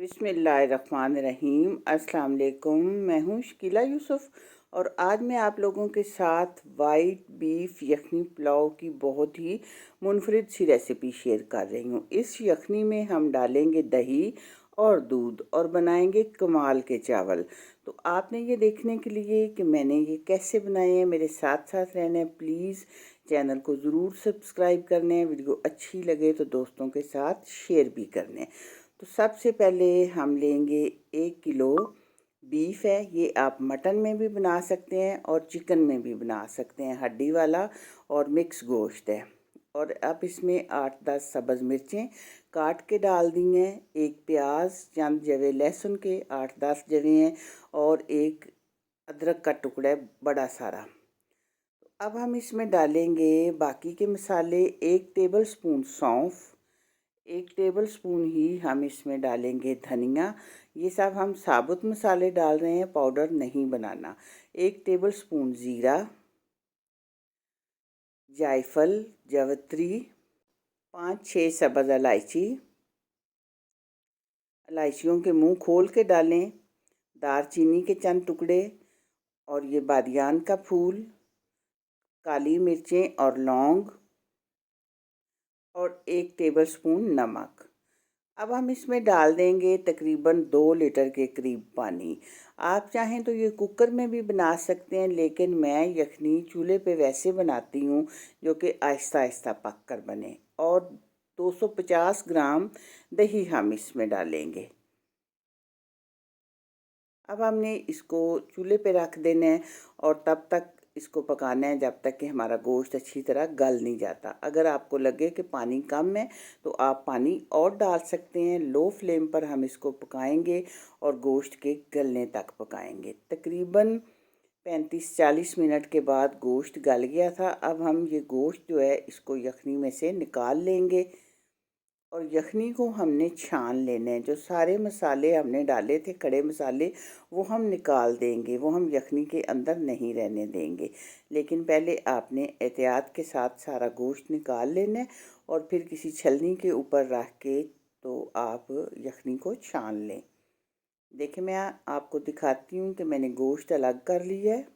बिस्मिल्लाहिर्रहमानिर्रहीम। अस्सलाम वालेकुम। मैं हूँ शकीला यूसुफ और आज मैं आप लोगों के साथ वाइट बीफ यखनी पुलाव की बहुत ही मुनफरिद सी रेसिपी शेयर कर रही हूँ। इस यखनी में हम डालेंगे दही और दूध और बनाएंगे कमाल के चावल। तो आपने ये देखने के लिए कि मैंने ये कैसे बनाए हैं, मेरे साथ साथ रहना है। प्लीज़ चैनल को ज़रूर सब्सक्राइब करने हैं। वीडियो अच्छी लगे तो दोस्तों के साथ शेयर भी करने। तो सबसे पहले हम लेंगे 1 किलो बीफ है। ये आप मटन में भी बना सकते हैं और चिकन में भी बना सकते हैं, हड्डी वाला और मिक्स गोश्त है। और अब इसमें 8-10 सब्ज़ मिर्चें काट के डाल दी हैं, एक प्याज, चंद जवे लहसुन के 8-10 जवे हैं और एक अदरक का टुकड़ा है बड़ा सारा। अब हम इसमें डालेंगे बाकी के मसाले। 1 टेबल स्पून सौंफ, 1 टेबल स्पून ही हम इसमें डालेंगे धनिया। ये सब हम साबुत मसाले डाल रहे हैं, पाउडर नहीं बनाना। 1 टेबल स्पून ज़ीरा, जायफल, जावित्री, 5-6 सब्ज़ इलायची। इलायचियों के मुंह खोल के डालें। दारचीनी के चंद टुकड़े और ये बादियान का फूल, काली मिर्चें और लौंग और 1 टेबल स्पून नमक। अब हम इसमें डाल देंगे तकरीबन 2 लीटर के करीब पानी। आप चाहें तो ये कुकर में भी बना सकते हैं, लेकिन मैं यखनी चूल्हे पे वैसे बनाती हूँ जो कि आहिस्ता आहिस्ता पक कर बने। और 250 ग्राम दही हम इसमें डालेंगे। अब हमने इसको चूल्हे पे रख देना है और तब तक इसको पकाना है जब तक कि हमारा गोश्त अच्छी तरह गल नहीं जाता। अगर आपको लगे कि पानी कम है तो आप पानी और डाल सकते हैं। लो फ्लेम पर हम इसको पकाएंगे और गोश्त के गलने तक पकाएंगे। तकरीबन 35-40 मिनट के बाद गोश्त गल गया था। अब हम ये गोश्त जो है इसको यखनी में से निकाल लेंगे और यखनी को हमने छान लेना है। जो सारे मसाले हमने डाले थे, खड़े मसाले, वो हम निकाल देंगे, वो हम यखनी के अंदर नहीं रहने देंगे। लेकिन पहले आपने एहतियात के साथ सारा गोश्त निकाल लेना है और फिर किसी छलनी के ऊपर रख के तो आप यखनी को छान लें। देखिए, मैं आपको दिखाती हूँ कि मैंने गोश्त अलग कर लिया है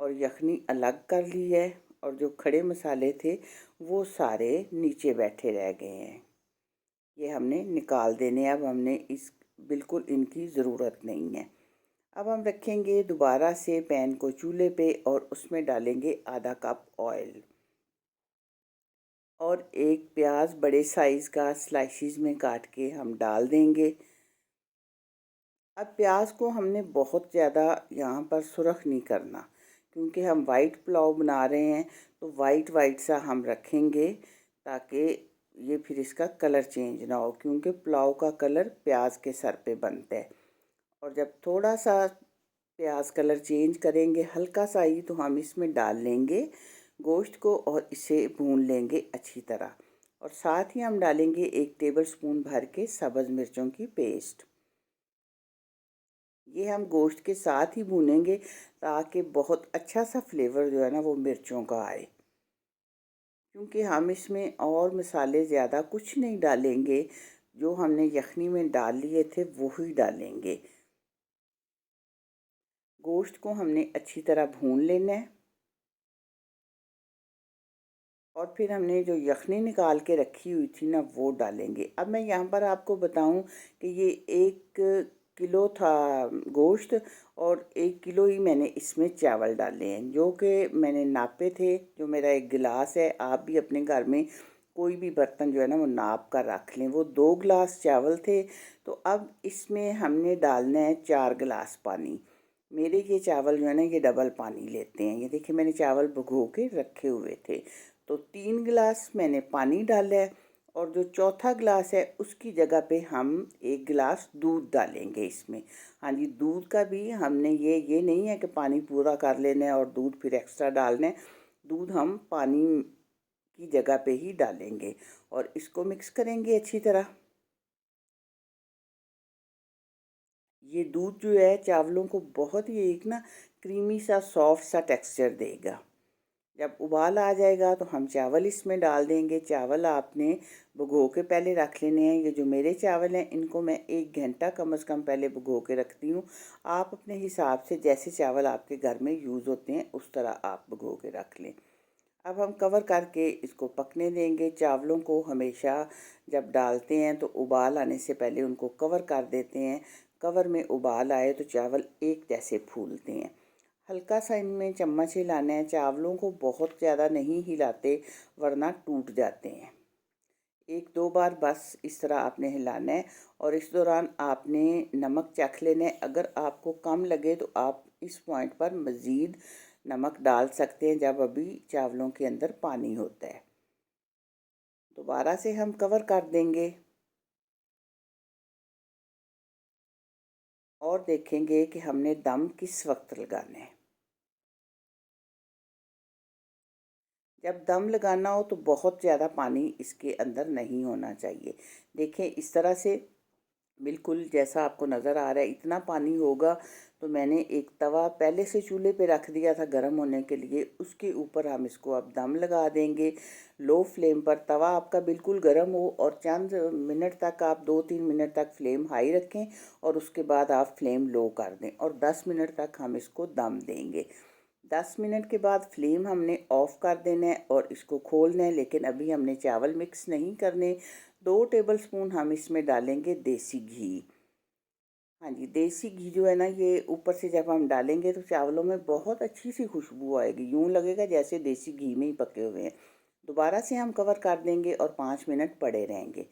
और यखनी अलग कर ली है और जो खड़े मसाले थे वो सारे नीचे बैठे रह गए हैं। ये हमने निकाल देने। अब हमने इस बिल्कुल इनकी ज़रूरत नहीं है। अब हम रखेंगे दोबारा से पैन को चूल्हे पे और उसमें डालेंगे आधा कप ऑयल और एक प्याज बड़े साइज़ का स्लाइसिस में काट के हम डाल देंगे। अब प्याज को हमने बहुत ज़्यादा यहाँ पर सुरख नहीं करना, क्योंकि हम वाइट पुलाव बना रहे हैं तो वाइट वाइट सा हम रखेंगे ताकि ये फिर इसका कलर चेंज ना हो, क्योंकि पुलाव का कलर प्याज के सर पे बनता है। और जब थोड़ा सा प्याज कलर चेंज करेंगे हल्का सा ही, तो हम इसमें डाल लेंगे गोश्त को और इसे भून लेंगे अच्छी तरह। और साथ ही हम डालेंगे 1 टेबल स्पून भर के सब्ज़ मिर्चों की पेस्ट। ये हम गोश्त के साथ ही भूनेंगे ताकि बहुत अच्छा सा फ्लेवर जो है ना वो मिर्चों का आए, क्योंकि हम इसमें और मसाले ज़्यादा कुछ नहीं डालेंगे। जो हमने यखनी में डाल लिए थे वो ही डालेंगे। गोश्त को हमने अच्छी तरह भून लेना है और फिर हमने जो यखनी निकाल के रखी हुई थी ना वो डालेंगे। अब मैं यहाँ पर आपको बताऊँ कि ये 1 किलो था गोश्त और 1 किलो ही मैंने इसमें चावल डाले हैं, जो कि मैंने नापे थे। जो मेरा एक गिलास है, आप भी अपने घर में कोई भी बर्तन जो है ना वो नाप कर रख लें। वो 2 गिलास चावल थे। तो अब इसमें हमने डालना है 4 गिलास पानी। मेरे ये चावल जो है ना ये डबल पानी लेते हैं। ये देखिए, मैंने चावल भिगो के रखे हुए थे। तो 3 गिलास मैंने पानी डाला है और जो चौथा गिलास है उसकी जगह पे हम 1 गिलास दूध डालेंगे इसमें। हाँ जी, दूध का भी हमने ये नहीं है कि पानी पूरा कर लेना है और दूध फिर एक्स्ट्रा डालना है। दूध हम पानी की जगह पे ही डालेंगे और इसको मिक्स करेंगे अच्छी तरह। ये दूध जो है चावलों को बहुत ही एक ना क्रीमी सा सॉफ्ट सा टेक्सचर देगा। जब उबाल आ जाएगा तो हम चावल इसमें डाल देंगे। चावल आपने भिगो के पहले रख लेने हैं। ये जो मेरे चावल हैं इनको मैं 1 घंटा कम से कम पहले भिगो के रखती हूँ। आप अपने हिसाब से जैसे चावल आपके घर में यूज़ होते हैं उस तरह आप भिगो के रख लें। अब हम कवर करके इसको पकने देंगे। चावलों को हमेशा जब डालते हैं तो उबाल आने से पहले उनको कवर कर देते हैं। कवर में उबाल आए तो चावल एक जैसे फूलते हैं। हल्का सा इनमें चम्मच हिलाना है। चावलों को बहुत ज़्यादा नहीं हिलाते वरना टूट जाते हैं। 1-2 बार बस इस तरह आपने हिलाना है और इस दौरान आपने नमक चख लेना है। अगर आपको कम लगे तो आप इस पॉइंट पर मज़ीद नमक डाल सकते हैं जब अभी चावलों के अंदर पानी होता है। दोबारा से हम कवर कर देंगे और देखेंगे कि हमने दम किस वक्त लगाना है। जब दम लगाना हो तो बहुत ज़्यादा पानी इसके अंदर नहीं होना चाहिए। देखें इस तरह से बिल्कुल जैसा आपको नज़र आ रहा है इतना पानी होगा। तो मैंने एक तवा पहले से चूल्हे पे रख दिया था गर्म होने के लिए। उसके ऊपर हम इसको अब दम लगा देंगे। लो फ्लेम पर तवा आपका बिल्कुल गर्म हो और चंद मिनट तक आप 2-3 मिनट तक फ्लेम हाई रखें और उसके बाद आप फ्लेम लो कर दें और 10 मिनट तक हम इसको दम देंगे। 10 मिनट के बाद फ्लेम हमने ऑफ़ कर देना है और इसको खोलना है। लेकिन अभी हमने चावल मिक्स नहीं करने। 2 टेबलस्पून हम इसमें डालेंगे देसी घी। हाँ जी, देसी घी जो है ना ये ऊपर से जब हम डालेंगे तो चावलों में बहुत अच्छी सी खुशबू आएगी। यूँ लगेगा जैसे देसी घी में ही पके हुए हैं। दोबारा से हम कवर कर देंगे और 5 मिनट पड़े रहेंगे।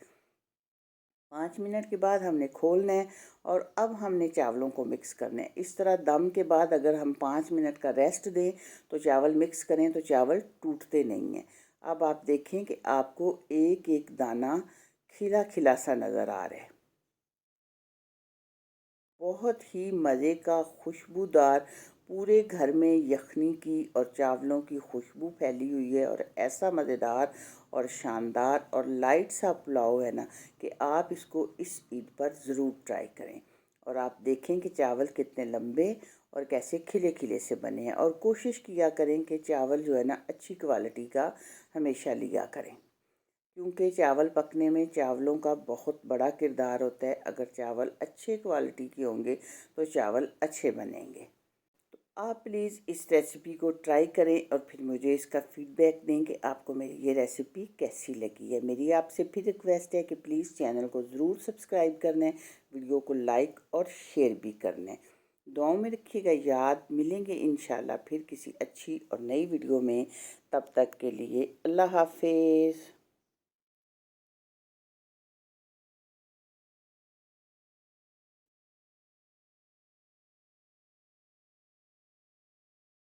5 मिनट के बाद हमने खोलना है और अब हमने चावलों को मिक्स करना है। इस तरह दम के बाद अगर हम 5 मिनट का रेस्ट दें तो चावल मिक्स करें तो चावल टूटते नहीं हैं। अब आप देखें कि आपको एक एक दाना खिला खिला सा नज़र आ रहा है। बहुत ही मज़े का खुशबूदार पूरे घर में यखनी की और चावलों की खुशबू फैली हुई है और ऐसा मज़ेदार और शानदार और लाइट सा पुलाव है ना कि आप इसको इस ईद पर ज़रूर ट्राई करें। और आप देखें कि चावल कितने लंबे और कैसे खिले खिले से बने हैं। और कोशिश किया करें कि चावल जो है ना अच्छी क्वालिटी का हमेशा लिया करें, क्योंकि चावल पकने में चावलों का बहुत बड़ा किरदार होता है। अगर चावल अच्छे क्वालिटी के होंगे तो चावल अच्छे बनेंगे। तो आप प्लीज़ इस रेसिपी को ट्राई करें और फिर मुझे इसका फीडबैक दें कि आपको मेरी ये रेसिपी कैसी लगी है। मेरी आपसे फिर रिक्वेस्ट है कि प्लीज़ चैनल को ज़रूर सब्सक्राइब करना है, वीडियो को लाइक और शेयर भी करना है। दुआओं में रखिएगा याद। मिलेंगे इंशाल्लाह फिर किसी अच्छी और नई वीडियो में। तब तक के लिए अल्लाह हाफिज़।